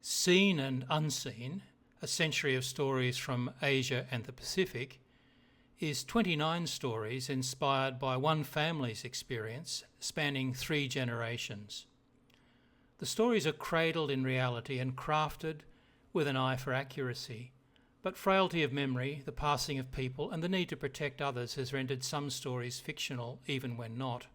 Seen and Unseen, a century of stories from Asia and the Pacific, is 29 stories inspired by one family's experience spanning 3 generations. The stories are cradled in reality and crafted with an eye for accuracy, but frailty of memory, the passing of people, and the need to protect others has rendered some stories fictional even when not.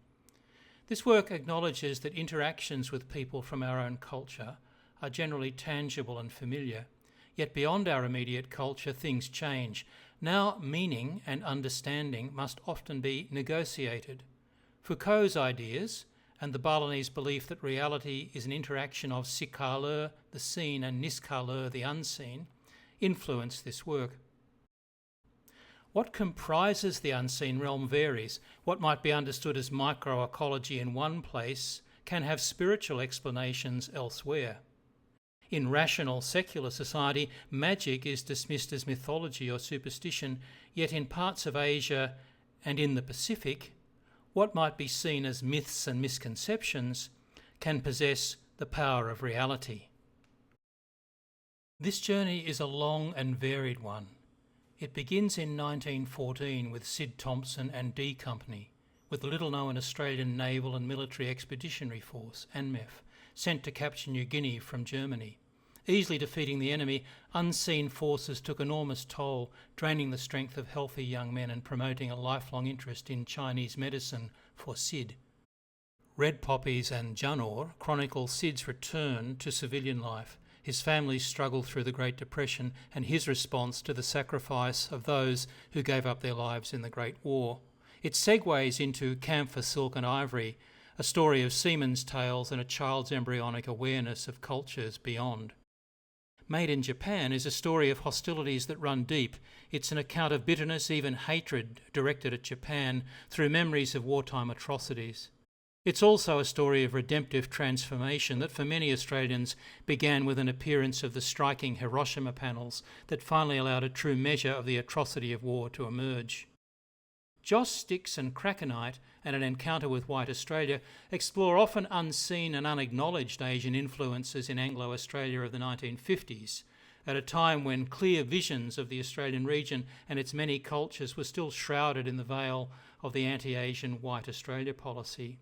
This work acknowledges that interactions with people from our own culture are generally tangible and familiar, yet beyond our immediate culture things change. Now meaning and understanding must often be negotiated. Foucault's ideas and the Balinese belief that reality is an interaction of sikale, the seen, and niskale, the unseen, influence this work. What comprises the unseen realm varies. What might be understood as microecology in one place can have spiritual explanations elsewhere. In rational secular society, magic is dismissed as mythology or superstition, yet in parts of Asia and in the Pacific, what might be seen as myths and misconceptions can possess the power of reality. This journey is a long and varied one. It begins in 1914 with Sid Thompson and D Company, with the little-known Australian Naval and Military Expeditionary Force, ANMEF, sent to capture New Guinea from Germany. Easily defeating the enemy, unseen forces took enormous toll, draining the strength of healthy young men and promoting a lifelong interest in Chinese medicine for Sid. Red Poppies and Janor chronicle Sid's return to civilian life, his family's struggle through the Great Depression, and his response to the sacrifice of those who gave up their lives in the Great War. It segues into Camphor, Silk and Ivory, a story of seamen's tales and a child's embryonic awareness of cultures beyond. Made in Japan is a story of hostilities that run deep. It's an account of bitterness, even hatred, directed at Japan through memories of wartime atrocities. It's also a story of redemptive transformation that for many Australians began with an appearance of the striking Hiroshima panels that finally allowed a true measure of the atrocity of war to emerge. Joss, Sticks and Krakenite and An Encounter with White Australia explore often unseen and unacknowledged Asian influences in Anglo-Australia of the 1950s, at a time when clear visions of the Australian region and its many cultures were still shrouded in the veil of the anti-Asian White Australia policy.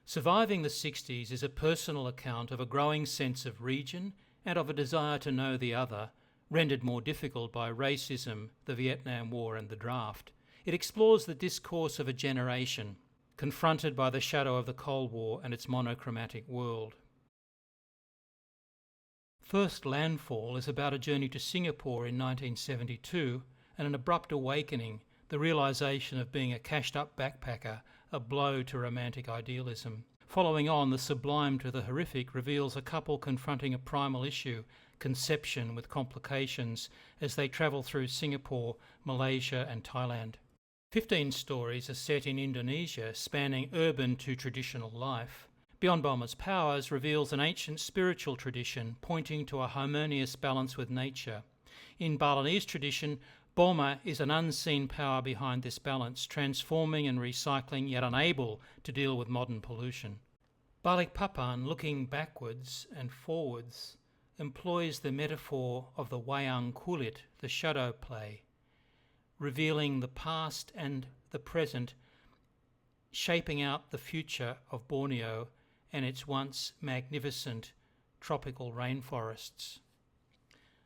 Surviving the 60s is a personal account of a growing sense of region and of a desire to know the other, rendered more difficult by racism, the Vietnam War and the draft. It explores the discourse of a generation, confronted by the shadow of the Cold War and its monochromatic world. First Landfall is about a journey to Singapore in 1972 and an abrupt awakening, the realisation of being a cashed-up backpacker, a blow to romantic idealism. Following on, The Sublime to the Horrific reveals a couple confronting a primal issue, conception with complications, as they travel through Singapore, Malaysia and Thailand. 15 stories are set in Indonesia, spanning urban to traditional life. Beyond Bomber's Powers reveals an ancient spiritual tradition pointing to a harmonious balance with nature. In Balinese tradition, Bomber is an unseen power behind this balance, transforming and recycling, yet unable to deal with modern pollution. Balikpapan, looking backwards and forwards, employs the metaphor of the wayang kulit, the shadow play, revealing the past and the present, shaping out the future of Borneo and its once magnificent tropical rainforests.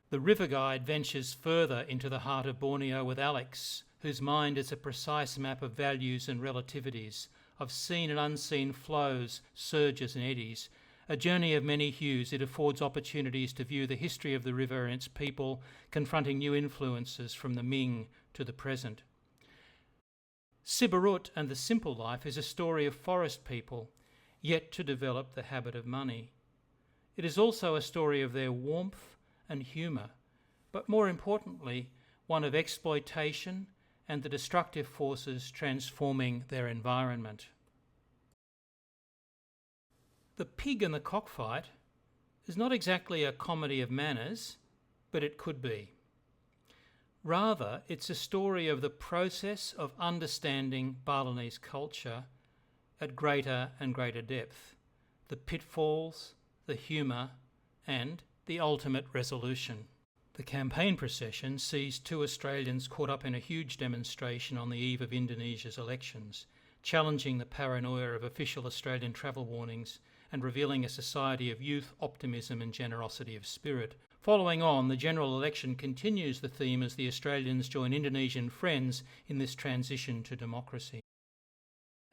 The river guide ventures further into the heart of Borneo with Alex, whose mind is a precise map of values and relativities, of seen and unseen flows, surges and eddies. A journey of many hues, it affords opportunities to view the history of the river and its people, confronting new influences from the Ming to the present. Siberut and the Simple Life is a story of forest people, yet to develop the habit of money. It is also a story of their warmth and humour, but more importantly, one of exploitation and the destructive forces transforming their environment. The Pig and the Cockfight is not exactly a comedy of manners, but it could be. Rather, it's a story of the process of understanding Balinese culture at greater and greater depth, the pitfalls, the humour and the ultimate resolution. The campaign procession sees two Australians caught up in a huge demonstration on the eve of Indonesia's elections, challenging the paranoia of official Australian travel warnings and revealing a society of youth, optimism and generosity of spirit. Following on, the general election continues the theme as the Australians join Indonesian friends in this transition to democracy.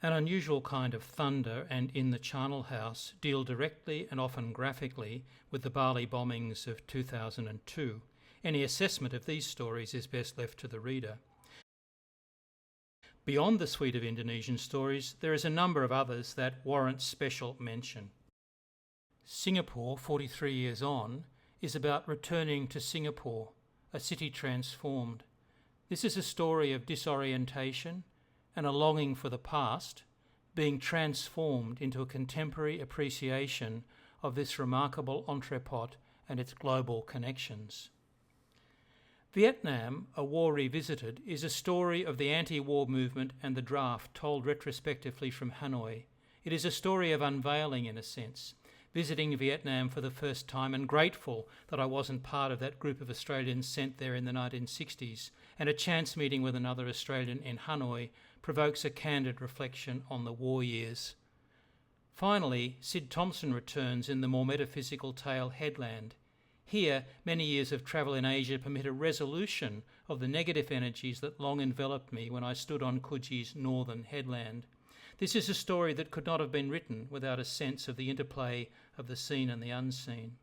An unusual kind of thunder and In the Charnel House deal directly and often graphically with the Bali bombings of 2002. Any assessment of these stories is best left to the reader. Beyond the suite of Indonesian stories, there is a number of others that warrant special mention. Singapore, 43 years on, is about returning to Singapore, a city transformed. This is a story of disorientation and a longing for the past being transformed into a contemporary appreciation of this remarkable entrepot and its global connections. Vietnam, A War Revisited, is a story of the anti-war movement and the draft told retrospectively from Hanoi. It is a story of unveiling, in a sense, visiting Vietnam for the first time and grateful that I wasn't part of that group of Australians sent there in the 1960s, and a chance meeting with another Australian in Hanoi provokes a candid reflection on the war years. Finally, Sid Thompson returns in the more metaphysical tale Headland. Here, many years of travel in Asia permit a resolution of the negative energies that long enveloped me when I stood on Coogyee's northern headland. This is a story that could not have been written without a sense of the interplay of the seen and the unseen.